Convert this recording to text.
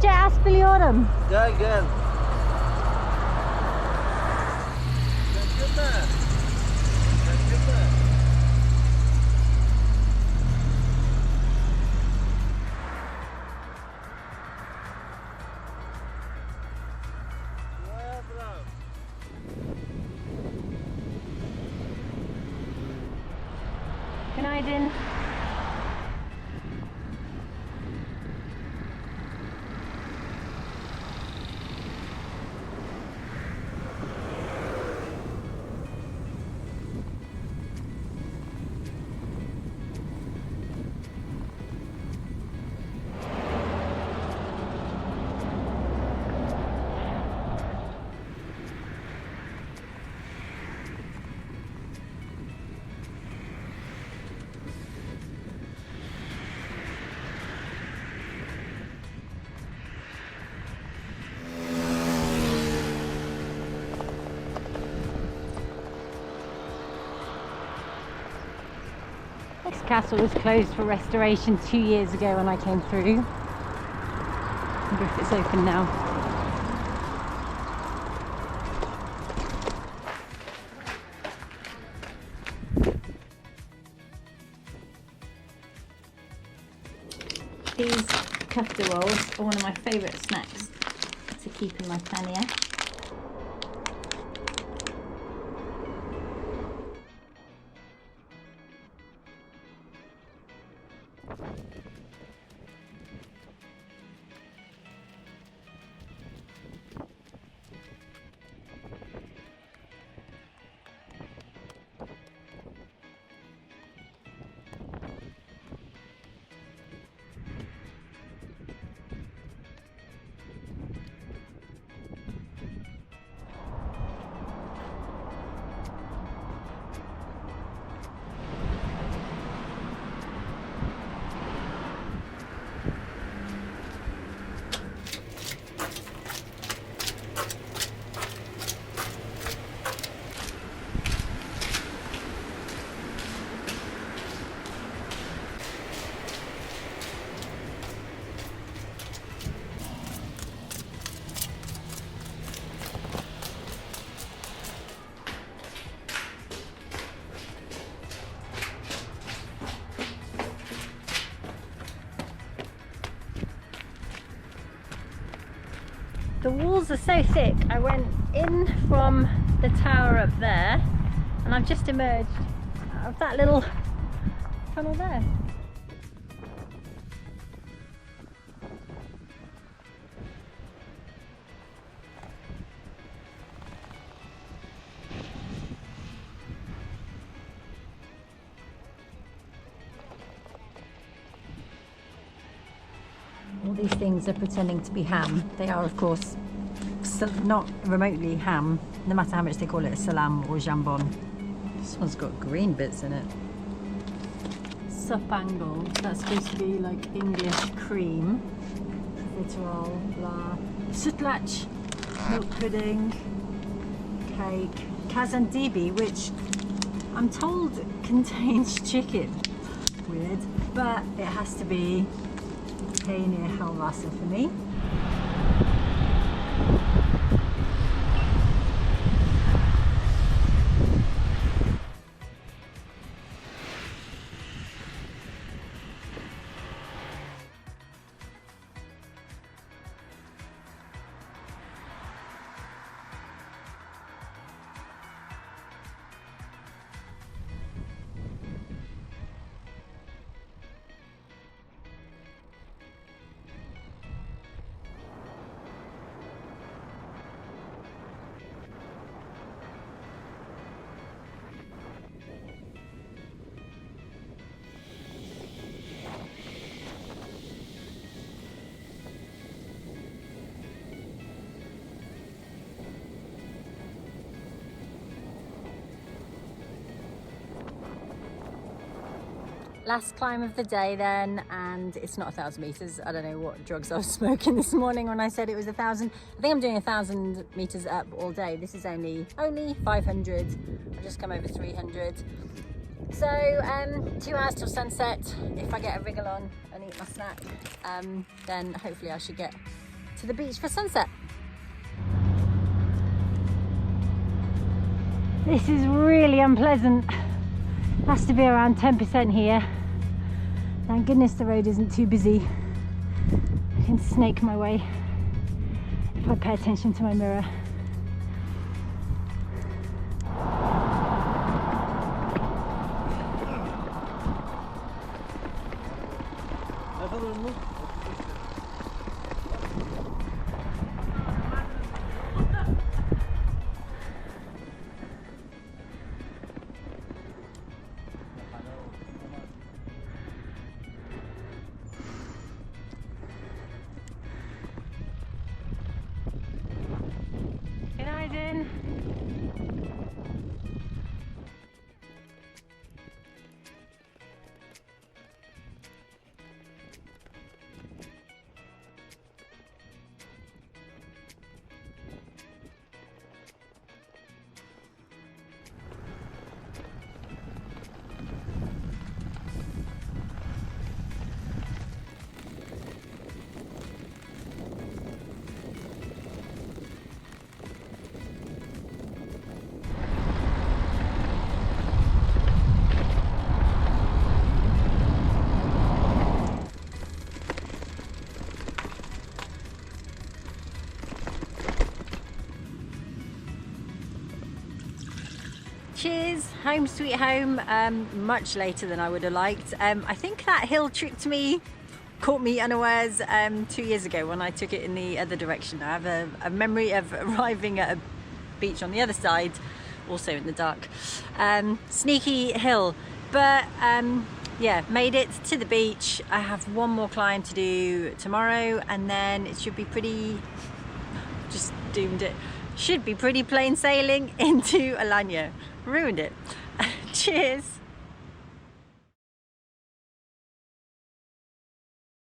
Türkçe az biliyorum. Gel gel. Çekilme. Çekilme. Şuraya bırak. Günaydın. This castle was closed for restoration 2 years ago when I came through. I wonder if it's open now. These kufta rolls are one of my favourite snacks to keep in my pannier. The walls are so thick. I went in from the tower up there and I've just emerged out of that little tunnel there. All these things are pretending to be ham. They are, of course, not remotely ham, no matter how much they call it a salam or jambon. This one's got green bits in it. Supangle, that's supposed to be like English cream. Vitterol, blah. Sütlaç, milk pudding, cake. Kazandibi, which I'm told contains chicken. Weird, but it has to be peynir helvası for me. Last climb of the day then, and it's not 1,000 meters. I don't know what drugs I was smoking this morning when I said it was 1,000. I think I'm doing 1,000 meters up all day. This is only 500. I've just come over 300. So 2 hours till sunset. If I get a wriggle on and eat my snack, then hopefully I should get to the beach for sunset. This is really unpleasant. Has to be around 10% here. Thank goodness the road isn't too busy. I can snake my way if I pay attention to my mirror. Cheers, home sweet home. Much later than I would have liked. I think that hill tricked me, caught me unawares 2 years ago when I took it in the other direction. I have a memory of arriving at a beach on the other side, also in the dark. Sneaky hill, but yeah, made it to the beach. I have one more climb to do tomorrow and then it should be pretty, just doomed it. Should be pretty plain sailing into Alanya. Ruined it. Cheers.